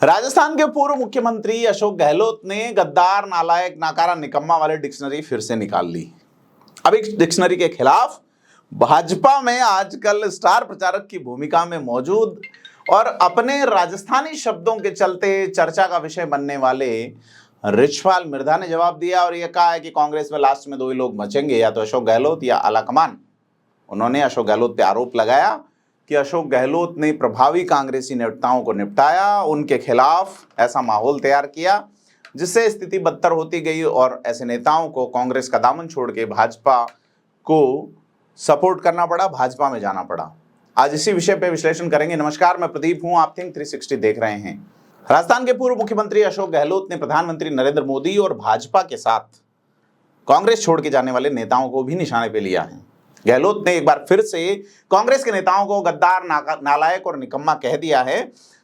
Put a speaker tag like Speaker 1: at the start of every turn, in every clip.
Speaker 1: राजस्थान के पूर्व मुख्यमंत्री अशोक गहलोत ने गद्दार, नालायक, नाकारा, निकम्मा वाले डिक्शनरी फिर से निकाल ली। अब इस डिक्शनरी के खिलाफ भाजपा में आजकल स्टार प्रचारक की भूमिका में मौजूद और अपने राजस्थानी शब्दों के चलते चर्चा का विषय बनने वाले रिछपाल मिर्धा ने जवाब दिया और यह कहा है कि कांग्रेस में लास्ट में दो ही लोग बचेंगे, या तो अशोक गहलोत या आलाकमान। उन्होंने अशोक गहलोत पे आरोप लगाया कि अशोक गहलोत ने प्रभावी कांग्रेसी नेताओं को निपटाया, उनके खिलाफ ऐसा माहौल तैयार किया जिससे स्थिति बदतर होती गई और ऐसे नेताओं को कांग्रेस का दामन छोड़ के भाजपा को सपोर्ट करना पड़ा, भाजपा में जाना पड़ा। आज इसी विषय पे विश्लेषण करेंगे। नमस्कार, मैं प्रदीप हूं, आप थिंक 360 देख रहे हैं। राजस्थान के पूर्व मुख्यमंत्री अशोक गहलोत ने प्रधानमंत्री नरेंद्र मोदी और भाजपा के साथ कांग्रेस छोड़ के जाने वाले नेताओं को भी निशाने पे लिया है। गहलोत ने एक बार फिर से कांग्रेस के नेताओं को गद्दार, नालायक और निकम्मा कह दिया है।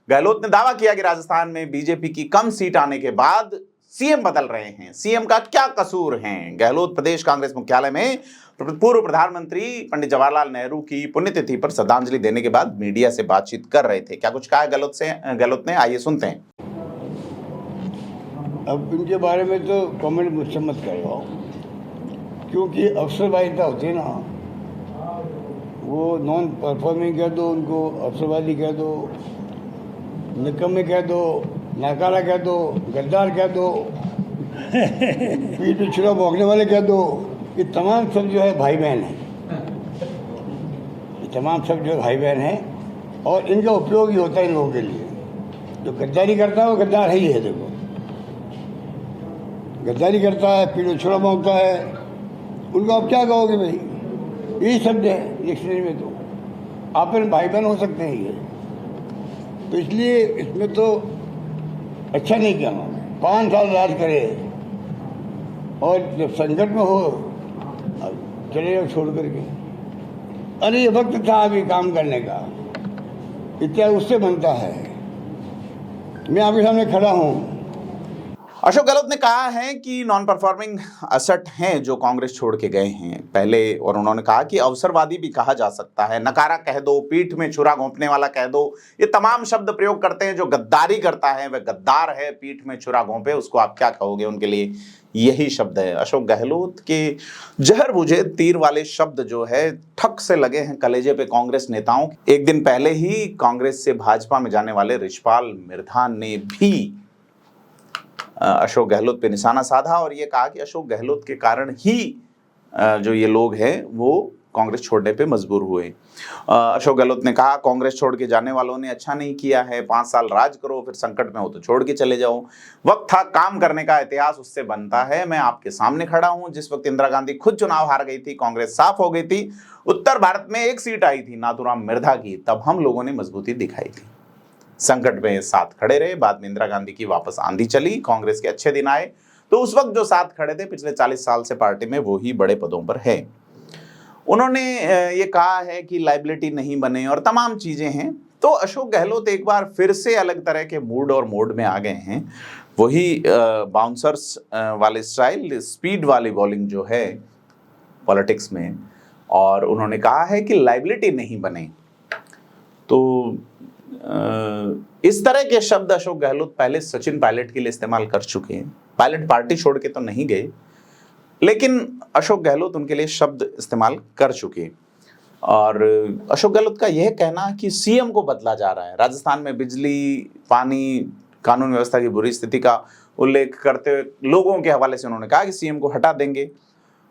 Speaker 1: गहलोत ने दावा किया कि राजस्थान में बीजेपी की कम सीट आने के बाद सीएम बदल रहे हैं, सीएम का क्या कसूर है। गहलोत प्रदेश कांग्रेस मुख्यालय में पूर्व प्रधानमंत्री पंडित जवाहरलाल नेहरू की पुण्यतिथि पर श्रद्धांजलि देने के बाद मीडिया से बातचीत कर रहे थे। क्या कुछ कहा गहलोत ने, आइए सुनते हैं।
Speaker 2: अब इनके बारे में तो कमेंट मुझसे मत करवाओ, क्योंकि अफसरवादिता होती है ना, वो नॉन परफॉर्मिंग कह दो, उनको अफसरवादी कह दो, निकम्मे कह दो, नाकारा कह दो, गद्दार कह दो, पीठ पे छुरा भोंकने वाले कह दो। ये तमाम सब जो है भाई बहन हैं, ये तमाम सब जो है भाई बहन हैं और इनका उपयोग ही होता है इन लोगों के लिए। जो गद्दारी करता है वो गद्दार ही है। देखो, गद्दारी करता है, पीठ पे छुरा भोंकता है, उनको आप क्या कहोगे भाई? यही शब्द है डिक्शनरी में, तो आप भाई बहन हो सकते हैं ये। तो इसलिए इसमें तो अच्छा नहीं किया। 5 साल राज करे और जब संकट में हो चले जाओ छोड़ करके। अरे ये वक्त था अभी काम करने का, इत्यादि उससे बनता है। मैं आपके सामने खड़ा हूँ।
Speaker 1: अशोक गहलोत ने कहा है कि नॉन परफॉर्मिंग असेट हैं जो कांग्रेस छोड़ के गए हैं पहले, और उन्होंने कहा कि अवसरवादी भी कहा जा सकता है, नकारा कह दो, पीठ में छुरा घोंपने वाला कह दो, ये तमाम शब्द प्रयोग करते हैं। जो गद्दारी करता है वह गद्दार है, पीठ में छुरा घोंपे उसको आप क्या कहोगे? उनके लिए यही शब्द है। अशोक गहलोत के जहर बुझे तीर वाले शब्द जो है ठक से लगे हैं कलेजे पे कांग्रेस नेताओं। एक दिन पहले ही कांग्रेस से भाजपा में जाने वाले रिछपाल मिर्धा ने भी अशोक गहलोत पे निशाना साधा और ये कहा कि अशोक गहलोत के कारण ही जो ये लोग हैं वो कांग्रेस छोड़ने पे मजबूर हुए। अशोक गहलोत ने कहा कांग्रेस छोड़ के जाने वालों ने अच्छा नहीं किया है, 5 साल राज करो, फिर संकट में हो तो छोड़ के चले जाओ। वक्त था काम करने का, इतिहास उससे बनता है। मैं आपके सामने खड़ा हूं। जिस वक्त इंदिरा गांधी खुद चुनाव हार गई थी, कांग्रेस साफ हो गई थी, उत्तर भारत में 1 सीट आई थी नाथूराम मिर्धा की, तब हम लोगों ने मजबूती दिखाई थी, संकट में साथ खड़े रहे। बाद में इंदिरा गांधी की वापस आंधी चली, कांग्रेस के अच्छे दिन आए, तो उस वक्त जो साथ खड़े थे पिछले 40 साल से पार्टी में वो ही बड़े पदों पर है। उन्होंने ये कहा है कि लाइबिलिटी नहीं बने और तमाम चीजें हैं। तो अशोक गहलोत एक बार फिर से अलग तरह के मूड और मोड में आ गए हैं। वही बाउंसर्स वाले स्टाइल, स्पीड वाली बॉलिंग जो है पॉलिटिक्स में, और उन्होंने कहा है कि लाइबिलिटी नहीं बने। तो इस तरह के शब्द अशोक गहलोत पहले सचिन पायलट के लिए इस्तेमाल कर चुके हैं। पायलट पार्टी छोड़ के तो नहीं गए, लेकिन अशोक गहलोत उनके लिए शब्द इस्तेमाल कर चुके। और अशोक गहलोत का यह कहना कि सीएम को बदला जा रहा है, राजस्थान में बिजली, पानी, कानून व्यवस्था की बुरी स्थिति का उल्लेख करते हुए लोगों के हवाले से उन्होंने कहा कि सीएम को हटा देंगे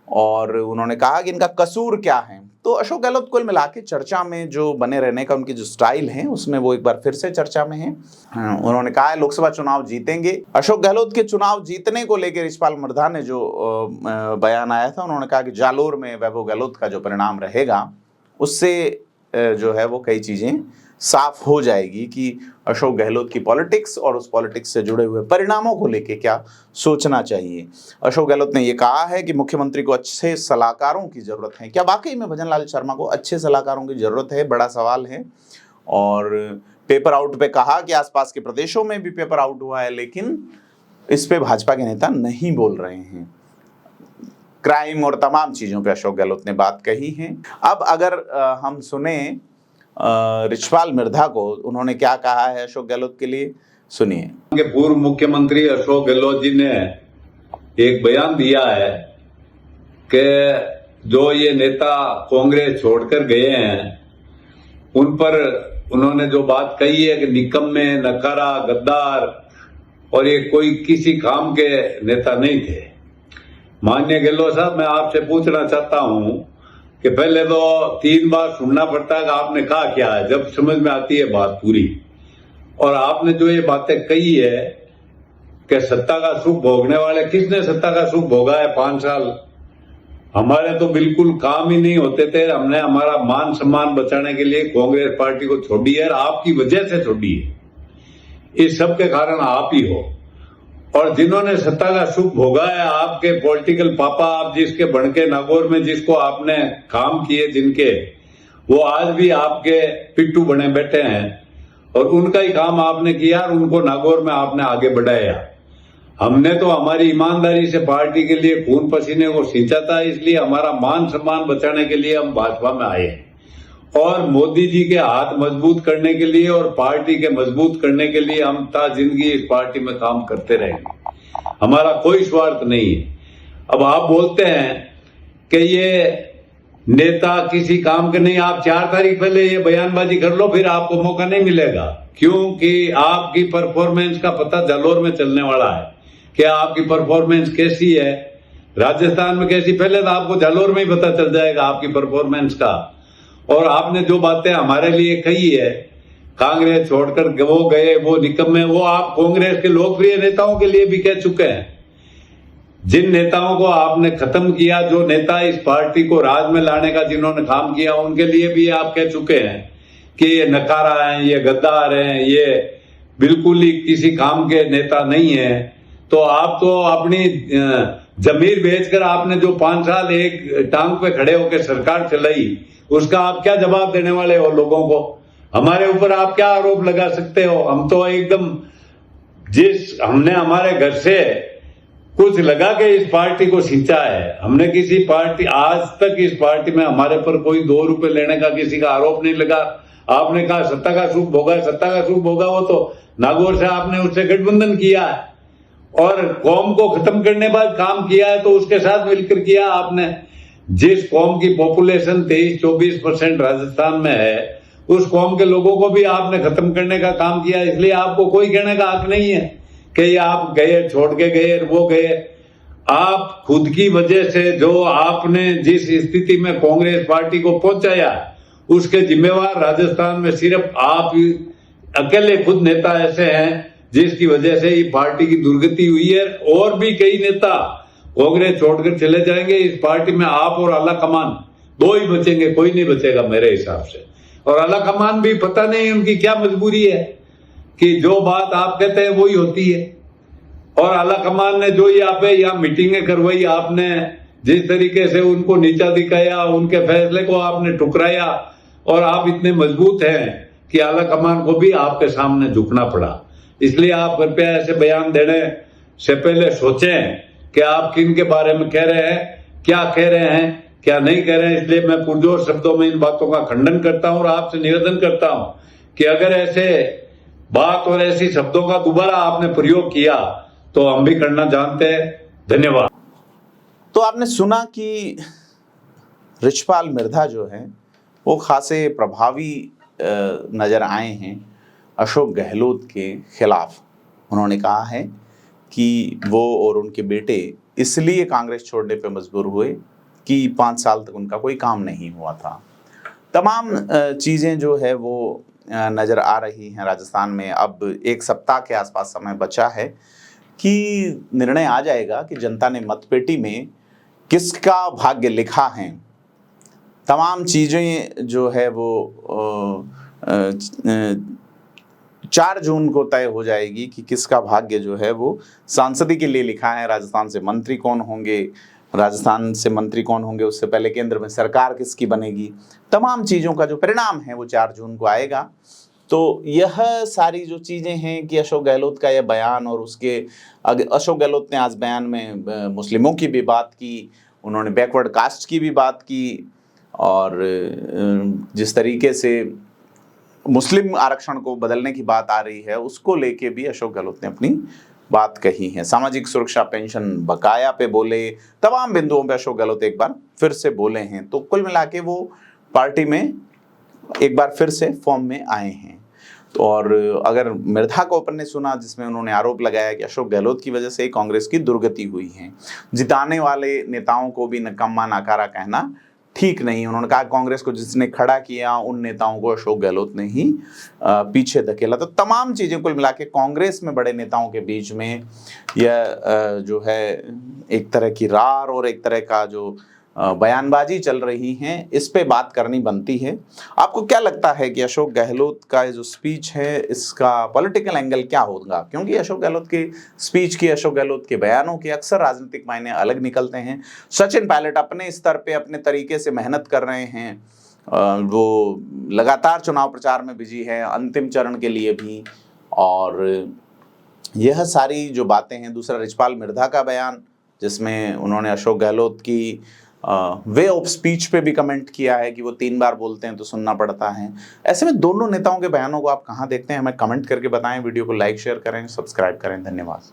Speaker 1: और उन्होंने कहा कि इनका कसूर क्या है। तो अशोक गहलोत कुल मिला के चर्चा में जो बने रहने का उनकी जो स्टाइल है उसमें वो एक बार फिर से चर्चा में है। उन्होंने कहा है लोकसभा चुनाव जीतेंगे। अशोक गहलोत के चुनाव जीतने को लेकर रिछपाल मिर्धा ने जो बयान आया था, उन्होंने कहा कि जालोर में वैभव गहलोत का जो परिणाम रहेगा उससे जो है वो कई चीजें साफ हो जाएगी कि अशोक गहलोत की पॉलिटिक्स और उस पॉलिटिक्स से जुड़े हुए परिणामों को लेके क्या सोचना चाहिए। अशोक गहलोत ने यह कहा है कि मुख्यमंत्री को अच्छे सलाहकारों की जरूरत है। क्या वाकई में भजन लाल शर्मा को अच्छे सलाहकारों की जरूरत है? बड़ा सवाल है। और पेपर आउट पे कहा कि आसपास के प्रदेशों में भी पेपर आउट हुआ है, लेकिन इस पे भाजपा के नेता नहीं बोल रहे हैं। क्राइम और तमाम चीजों पे अशोक गहलोत ने बात कही है। अब अगर हम सुने रिछपाल मिर्धा को, उन्होंने क्या कहा है अशोक गहलोत के लिए, सुनिए।
Speaker 3: के पूर्व मुख्यमंत्री अशोक गहलोत जी ने एक बयान दिया है कि जो ये नेता कांग्रेस छोड़कर गए हैं उन पर उन्होंने जो बात कही है कि निकम्मे, नकारा, गद्दार और ये कोई किसी काम के नेता नहीं थे। माननीय गहलोत साहब, मैं आपसे पूछना चाहता हूं कि पहले तो 3 बार सुनना पड़ता है कि आपने कहा क्या है, जब समझ में आती है बात पूरी। और आपने जो ये बातें कही है कि सत्ता का सुख भोगने वाले, किसने सत्ता का सुख भोगा है 5 साल? हमारे तो बिल्कुल काम ही नहीं होते थे। हमने हमारा मान सम्मान बचाने के लिए कांग्रेस पार्टी को छोड़ी है और आपकी वजह से छोड़ी है। इस सब के कारण आप ही हो। और जिन्होंने सत्ता का सुख भोगा है, आपके पॉलिटिकल पापा, आप जिसके बनके नागौर में जिसको आपने काम किए जिनके, वो आज भी आपके पिट्टू बने बैठे हैं और उनका ही काम आपने किया और उनको नागौर में आपने आगे बढ़ाया। हमने तो हमारी ईमानदारी से पार्टी के लिए खून पसीने को सींचा था, इसलिए हमारा मान सम्मान बचाने के लिए हम भाजपा में आए और मोदी जी के हाथ मजबूत करने के लिए और पार्टी के मजबूत करने के लिए हम ता जिंदगी इस पार्टी में काम करते रहेंगे। हमारा कोई स्वार्थ नहीं है। अब आप बोलते हैं कि ये नेता किसी काम के नहीं। आप 4 तारीख पहले ये बयानबाजी कर लो, फिर आपको मौका नहीं मिलेगा, क्योंकि आपकी परफॉर्मेंस का पता जालोर में चलने वाला है। क्या आपकी परफॉर्मेंस कैसी है, राजस्थान में कैसी, पहले तो आपको जालोर में ही पता चल जाएगा आपकी परफॉर्मेंस का। और आपने जो बातें हमारे लिए कही है, कांग्रेस छोड़कर वो गए, वो निकम्मे, वो आप कांग्रेस के लोकप्रिय नेताओं के लिए भी कह चुके हैं। जिन नेताओं को आपने खत्म किया, जो नेता इस पार्टी को राज में लाने का जिन्होंने काम किया, उनके लिए भी आप कह चुके हैं कि ये नकारा है, ये गद्दार हैं, ये बिल्कुल ही किसी काम के नेता नहीं है। तो आप तो अपनी जमीर बेचकर आपने जो 5 साल एक टांग पे खड़े होकर सरकार चलाई, उसका आप क्या जवाब देने वाले हो लोगों को? हमारे ऊपर आप क्या आरोप लगा सकते हो? हम तो एकदम हमने हमारे घर से कुछ लगा के इस पार्टी को सींचा है। हमने किसी पार्टी, आज तक इस पार्टी में हमारे पर कोई 2 रुपए लेने का किसी का आरोप नहीं लगा। आपने कहा सत्ता का सुख भोगा, सत्ता का सुख भोगा, वो तो नागौर से आपने उससे गठबंधन किया है और कौम को खत्म करने बाद काम किया है, तो उसके साथ मिलकर किया आपने। जिस कौम की पॉपुलेशन 23-24% राजस्थान में है, उस कौम के लोगों को भी आपने खत्म करने का काम किया। इसलिए आपको कोई कहने का हक नहीं है कि आप गए, छोड़ के गए, वो गए। आप खुद की वजह से जो आपने जिस स्थिति में कांग्रेस पार्टी को पहुंचाया, उसके जिम्मेवार राजस्थान में सिर्फ आप अकेले खुद नेता ऐसे हैं जिसकी वजह से ये पार्टी की दुर्गति हुई है। और भी कई नेता कांग्रेस छोड़कर चले जाएंगे। इस पार्टी में आप और आला कमान 2 ही बचेंगे, कोई नहीं बचेगा मेरे हिसाब से। और आला कमान भी पता नहीं उनकी क्या मजबूरी है कि जो बात आप कहते हैं वही होती है। और आला कमान ने जो यहाँ मीटिंगें करवाई, आपने जिस तरीके से उनको नीचा दिखाया, उनके फैसले को आपने ठुकराया, और आप इतने मजबूत हैं कि आला कमान को भी आपके सामने झुकना पड़ा। इसलिए आप कृपया ऐसे बयान देने से पहले सोचें कि आप किन के बारे में कह रहे हैं, क्या कह रहे हैं, क्या नहीं कह रहे हैं। इसलिए मैं पुरजोर शब्दों में इन बातों का खंडन करता हूं और आपसे निवेदन करता हूं कि अगर ऐसे बात और ऐसी शब्दों का दोबारा आपने प्रयोग किया तो हम भी करना जानते हैं। धन्यवाद।
Speaker 1: तो आपने सुना कि रिछपाल मिर्धा जो है वो खासे प्रभावी नजर आए हैं अशोक गहलोत के खिलाफ। उन्होंने कहा है कि वो और उनके बेटे इसलिए कांग्रेस छोड़ने पे मजबूर हुए कि 5 साल तक उनका कोई काम नहीं हुआ था। तमाम चीज़ें जो है वो नज़र आ रही हैं राजस्थान में। अब 1 सप्ताह के आसपास समय बचा है कि निर्णय आ जाएगा कि जनता ने मतपेटी में किसका भाग्य लिखा है। तमाम चीज़ें जो है वो 4 जून को तय हो जाएगी कि किसका भाग्य जो है वो सांसदी के लिए लिखा है। राजस्थान से मंत्री कौन होंगे, राजस्थान से मंत्री कौन होंगे, उससे पहले केंद्र में सरकार किसकी बनेगी, तमाम चीज़ों का जो परिणाम है वो 4 जून को आएगा। तो यह सारी जो चीज़ें हैं कि अशोक गहलोत का यह बयान, और उसके अशोक गहलोत ने आज बयान में मुस्लिमों की भी बात की, उन्होंने बैकवर्ड कास्ट की भी बात की, और जिस तरीके से मुस्लिम आरक्षण को बदलने की बात आ रही है, उसको लेके भी अशोक गहलोत ने अपनी बात कही है। सामाजिक सुरक्षा पेंशन बकाया पे बोले, तमाम बिंदुओं पे अशोक गहलोत एक बार फिर से बोले हैं। तो कुल मिला के वो पार्टी में एक बार फिर से फॉर्म में आए हैं। तो और अगर मिर्धा को अपन ने सुना, जिसमें उन्होंने आरोप लगाया कि अशोक गहलोत की वजह से कांग्रेस की दुर्गति हुई है, जिताने वाले नेताओं को भी निकम्मा नाकारा कहना ठीक नहीं। उन्होंने कहा कांग्रेस को जिसने खड़ा किया उन नेताओं को अशोक गहलोत ने ही पीछे धकेला। तो तमाम चीजें कुल मिला के कांग्रेस में बड़े नेताओं के बीच में यह जो है एक तरह की रार और एक तरह का जो बयानबाजी चल रही है, इस पे बात करनी बनती है। आपको क्या लगता है कि अशोक गहलोत का जो स्पीच है इसका पॉलिटिकल एंगल क्या होगा? क्योंकि अशोक गहलोत की स्पीच की, अशोक गहलोत के बयानों के अक्सर राजनीतिक मायने अलग निकलते हैं। सचिन पायलट अपने स्तर पे अपने तरीके से मेहनत कर रहे हैं, वो लगातार चुनाव प्रचार में बिजी है, अंतिम चरण के लिए भी। और यह सारी जो बातें हैं, दूसरा रिचपाल मिर्धा का बयान जिसमें उन्होंने अशोक गहलोत की वे ऑफ स्पीच पे भी कमेंट किया है कि वो 3 बार बोलते हैं तो सुनना पड़ता है। ऐसे में दोनों नेताओं के बयानों को आप कहाँ देखते हैं, हमें कमेंट करके बताएं। वीडियो को लाइक शेयर करें, सब्सक्राइब करें। धन्यवाद।